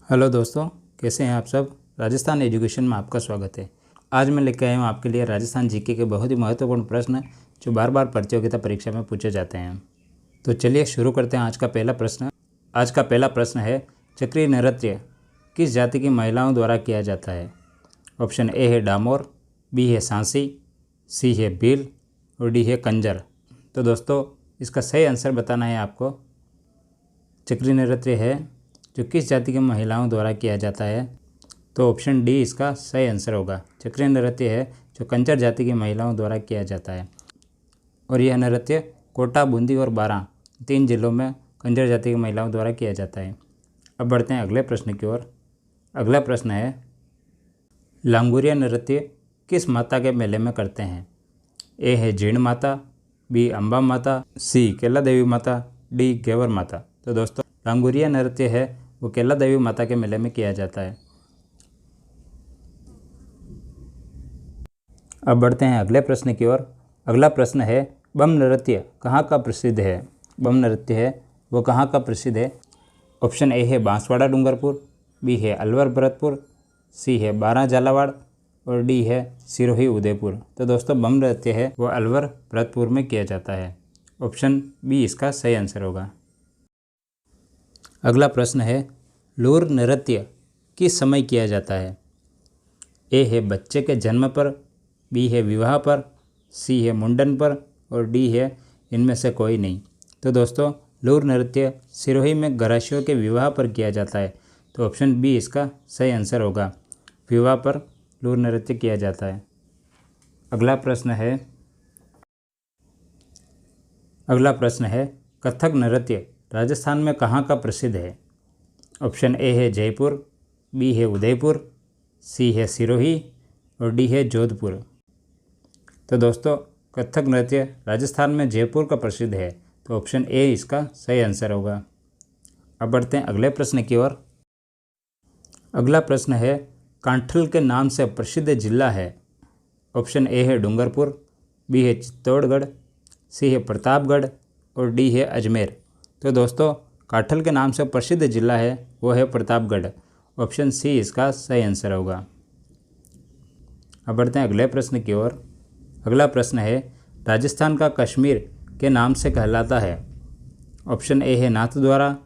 Hello दोस्तों, कैसे हैं आप सब। राजस्थान एजुकेशन में आपका स्वागत है। आज मैं लेकर आया हूँ आपके लिए राजस्थान जीके के बहुत ही महत्वपूर्ण प्रश्न जो बार बार प्रतियोगिता परीक्षा में पूछे जाते हैं। तो चलिए शुरू करते हैं आज का पहला प्रश्न। आज का पहला प्रश्न है, चक्रीय नृत्य किस जाति की महिलाओं द्वारा किया जाता है। ऑप्शन ए है डामोर, बी है सांसी, सी है भील और डी है कंजर। तो दोस्तों इसका सही आंसर बताना है आपको। चक्रीय नृत्य है जो किस जाति की महिलाओं द्वारा किया जाता है, तो ऑप्शन डी इसका सही आंसर होगा। चक्रीय नृत्य है जो कंजर जाति की महिलाओं द्वारा किया जाता है और यह नृत्य कोटा, बूंदी और बारां 3 जिलों में कंजर जाति की महिलाओं द्वारा किया जाता है। अब बढ़ते हैं अगले प्रश्न की ओर। अगला प्रश्न है, लांगुरिया नृत्य किस माता के मेले में करते हैं। ए है जीण माता, बी अम्बा माता, सी केला देवी माता, डी गेवर माता। तो दोस्तों लांगुरिया नृत्य है वो केला देवी माता के मेले में किया जाता है। अब बढ़ते हैं अगले प्रश्न की ओर। अगला प्रश्न है, बम नृत्य कहाँ का प्रसिद्ध है। बम नृत्य है वो कहाँ का प्रसिद्ध है। ऑप्शन ए है बांसवाड़ा डूंगरपुर, बी है अलवर भरतपुर, सी है बारां झालावाड़ और डी है सिरोही उदयपुर। तो दोस्तों बम नृत्य है वो अलवर भरतपुर में किया जाता है। ऑप्शन बी इसका सही आंसर होगा। अगला प्रश्न है, लूर नृत्य किस समय किया जाता है। ए है बच्चे के जन्म पर, बी है विवाह पर, सी है मुंडन पर और डी है इनमें से कोई नहीं। तो दोस्तों लूर नृत्य सिरोही में गरासियों के विवाह पर किया जाता है। तो ऑप्शन बी इसका सही आंसर होगा। विवाह पर लूर नृत्य किया जाता है। अगला प्रश्न है, कथक नृत्य राजस्थान में कहाँ का प्रसिद्ध है। ऑप्शन ए है जयपुर, बी है उदयपुर, सी है सिरोही और डी है जोधपुर। तो दोस्तों कथक नृत्य राजस्थान में जयपुर का प्रसिद्ध है। तो ऑप्शन ए इसका सही आंसर होगा। अब बढ़ते हैं अगले प्रश्न की ओर। अगला प्रश्न है, कांठल के नाम से प्रसिद्ध जिला है। ऑप्शन ए है डूंगरपुर, बी है चित्तौड़गढ़, सी है प्रतापगढ़ और डी है अजमेर। तो दोस्तों काठल के नाम से प्रसिद्ध जिला है वो है प्रतापगढ़। ऑप्शन सी इसका सही आंसर होगा। अब बढ़ते हैं अगले प्रश्न की ओर। अगला प्रश्न है, राजस्थान का कश्मीर के नाम से कहलाता है। ऑप्शन ए है नाथद्वारा,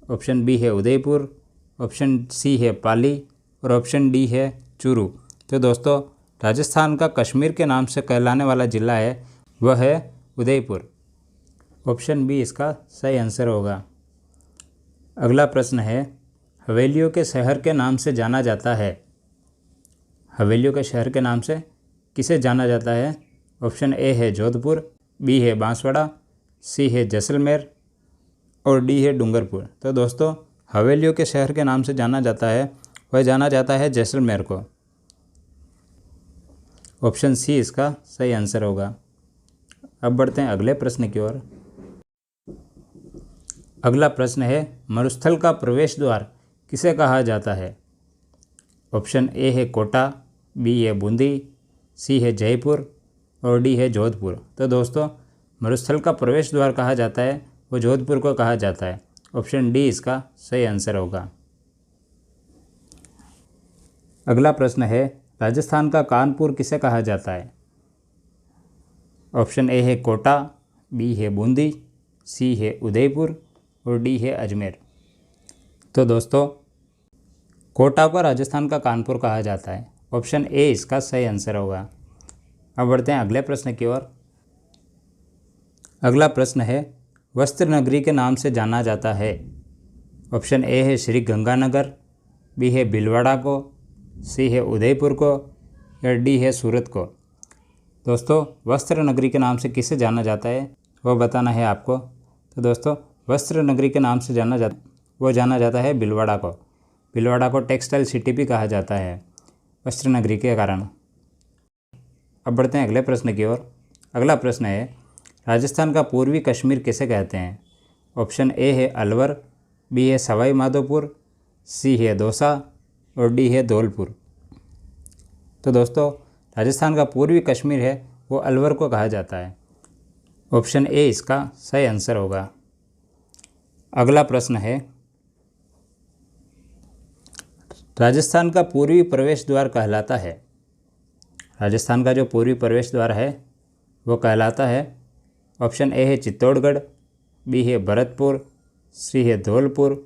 ऑप्शन बी है उदयपुर, ऑप्शन सी है पाली और ऑप्शन डी है चूरू। तो दोस्तों राजस्थान का कश्मीर के नाम से कहलाने वाला ज़िला है वह है उदयपुर। ऑप्शन बी इसका सही आंसर होगा। अगला प्रश्न है, हवेलियों के शहर के नाम से जाना जाता है। हवेलियों के शहर के नाम से किसे जाना जाता है। ऑप्शन ए है जोधपुर, बी है बांसवाड़ा, सी है जैसलमेर और डी है डूंगरपुर। तो दोस्तों हवेलियों के शहर के नाम से जाना जाता है वह जाना जाता है जैसलमेर को। ऑप्शन सी इसका सही आंसर होगा। अब बढ़ते हैं अगले प्रश्न की ओर। अगला प्रश्न है, मरुस्थल का प्रवेश द्वार किसे कहा जाता है। ऑप्शन ए है कोटा, बी है बूंदी, सी है जयपुर और डी है जोधपुर। तो दोस्तों मरुस्थल का प्रवेश द्वार कहा जाता है वो जोधपुर को कहा जाता है। ऑप्शन डी इसका सही आंसर होगा। अगला प्रश्न है, राजस्थान का कानपुर किसे कहा जाता है। ऑप्शन ए है कोटा, बी है बूंदी, सी है उदयपुर और डी है अजमेर। तो दोस्तों कोटा को राजस्थान का कानपुर कहा जाता है। ऑप्शन ए इसका सही आंसर होगा। अब बढ़ते हैं अगले प्रश्न की ओर। अगला प्रश्न है, वस्त्र नगरी के नाम से जाना जाता है। ऑप्शन ए है श्री गंगानगर, बी है भीलवाड़ा को, सी है उदयपुर को या डी है सूरत को। दोस्तों वस्त्र नगरी के नाम से किसे जाना जाता है वो बताना है आपको। तो दोस्तों वस्त्र नगरी के नाम से जाना जाता है भीलवाड़ा को। भीलवाड़ा को टेक्सटाइल सिटी भी कहा जाता है वस्त्र नगरी के कारण। अब बढ़ते हैं अगले प्रश्न की ओर। अगला प्रश्न है, राजस्थान का पूर्वी कश्मीर किसे कहते हैं। ऑप्शन ए है अलवर, बी है सवाई माधोपुर, सी है दौसा और डी है धौलपुर। तो दोस्तों राजस्थान का पूर्वी कश्मीर है वो अलवर को कहा जाता है। ऑप्शन ए इसका सही आंसर होगा। अगला प्रश्न है, राजस्थान का पूर्वी प्रवेश द्वार कहलाता है? राजस्थान का जो पूर्वी प्रवेश द्वार है वो कहलाता है, ऑप्शन ए है चित्तौड़गढ़, बी है भरतपुर, सी है धौलपुर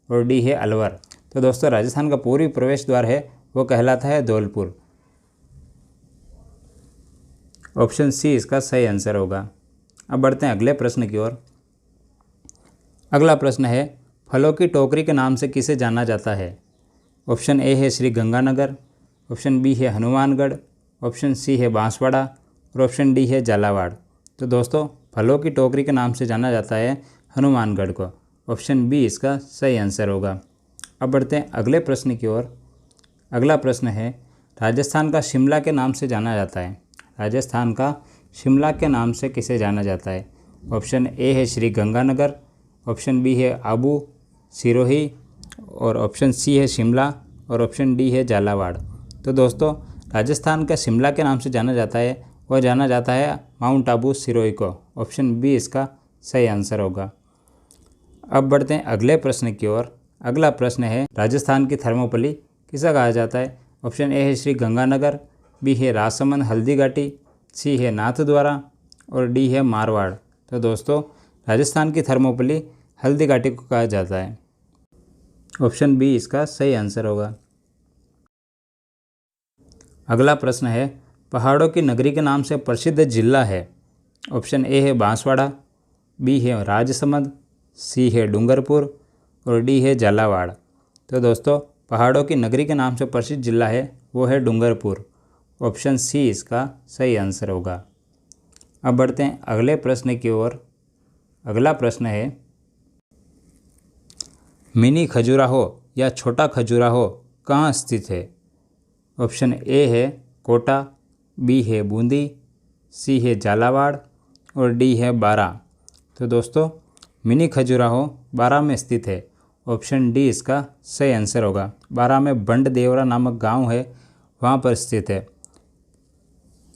और डी है अलवर। तो दोस्तों राजस्थान का पूर्वी प्रवेश द्वार है वो कहलाता है धौलपुर। ऑप्शन सी इसका सही आंसर होगा। अब बढ़ते हैं अगले प्रश्न की ओर। अगला प्रश्न है, फलों की टोकरी के नाम से किसे जाना जाता है? ऑप्शन ए है श्री गंगानगर, ऑप्शन बी है हनुमानगढ़, ऑप्शन सी है बांसवाड़ा और ऑप्शन डी है झालावाड़। तो दोस्तों फलों की टोकरी के नाम से जाना जाता है हनुमानगढ़ को। ऑप्शन बी इसका सही आंसर होगा। अब बढ़ते हैं अगले प्रश्न की ओर। अगला प्रश्न है, राजस्थान का शिमला के नाम से जाना जाता है? राजस्थान का शिमला के नाम से किसे जाना जाता है? ऑप्शन ए है श्री गंगानगर, ऑप्शन बी है आबू सिरोही और ऑप्शन सी है शिमला और ऑप्शन डी है झालावाड़। तो दोस्तों राजस्थान का शिमला के नाम से जाना जाता है वह जाना जाता है माउंट आबू सिरोही को। ऑप्शन बी इसका सही आंसर होगा। अब बढ़ते हैं अगले प्रश्न की ओर। अगला प्रश्न है, राजस्थान की थर्मोपल्ली किसे कहा जाता है? ऑप्शन ए है श्री गंगानगर, बी है राजसमंद हल्दी घाटी, सी है नाथद्वारा और डी है मारवाड़। तो दोस्तों राजस्थान की थर्मोपल्ली हल्दी घाटी को कहा जाता है। ऑप्शन बी इसका सही आंसर होगा। अगला प्रश्न है, पहाड़ों की नगरी के नाम से प्रसिद्ध जिला है? ऑप्शन ए है बांसवाड़ा, बी है राजसमंद, सी है डूंगरपुर और डी है झालावाड़। तो दोस्तों पहाड़ों की नगरी के नाम से प्रसिद्ध जिला है वो है डूंगरपुर। ऑप्शन सी इसका सही आंसर होगा। अब बढ़ते हैं अगले प्रश्न की ओर। अगला प्रश्न है, मिनी खजुराहो या छोटा खजुराहो कहाँ स्थित है? ऑप्शन ए है कोटा, बी है बूंदी, सी है झालावाड़ और डी है बारा। तो दोस्तों मिनी खजुराहो बारा में स्थित है। ऑप्शन डी इसका सही आंसर होगा। बारा में बंड देवरा नामक गांव है, वहाँ पर स्थित है।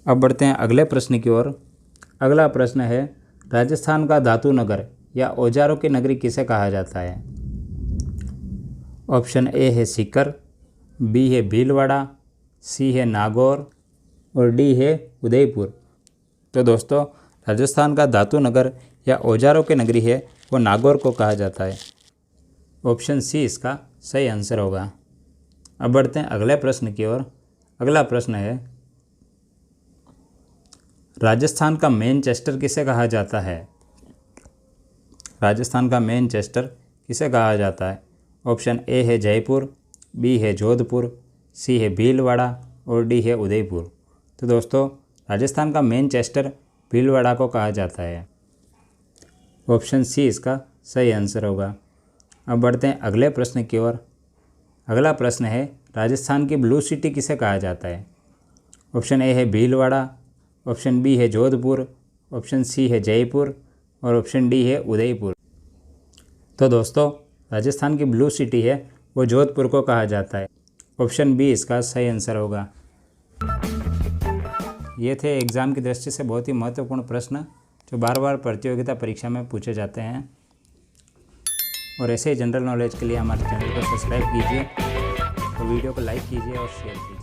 अब बढ़ते हैं अगले प्रश्न की ओर। अगला प्रश्न है, राजस्थान का धातु नगर या औजारों की नगरी किसे कहा जाता है? ऑप्शन ए है सीकर, बी है भीलवाड़ा, सी है नागौर और डी है उदयपुर। तो दोस्तों राजस्थान का धातु नगर या औजारों की नगरी है वो नागौर को कहा जाता है। ऑप्शन सी इसका सही आंसर होगा। अब बढ़ते हैं अगले प्रश्न की ओर। अगला प्रश्न है, राजस्थान का मैनचेस्टर किसे कहा जाता है? राजस्थान का मैनचेस्टर किसे कहा जाता है? ऑप्शन ए है जयपुर, बी है जोधपुर, सी है भीलवाड़ा और डी है उदयपुर। तो दोस्तों राजस्थान का मैनचेस्टर भीलवाड़ा को कहा जाता है। ऑप्शन सी इसका सही आंसर होगा। अब बढ़ते हैं अगले प्रश्न की ओर। अगला प्रश्न है, राजस्थान की ब्लू सिटी किसे कहा जाता है? ऑप्शन ए है भीलवाड़ा, ऑप्शन बी है जोधपुर, ऑप्शन सी है जयपुर और ऑप्शन डी है उदयपुर। तो दोस्तों राजस्थान की ब्लू सिटी है वो जोधपुर को कहा जाता है। ऑप्शन बी इसका सही आंसर होगा। ये थे एग्ज़ाम की दृष्टि से बहुत ही महत्वपूर्ण प्रश्न जो बार बार प्रतियोगिता परीक्षा में पूछे जाते हैं। और ऐसे ही जनरल नॉलेज के लिए हमारे चैनल को सब्सक्राइब कीजिए और वीडियो को लाइक कीजिए और शेयर कीजिए।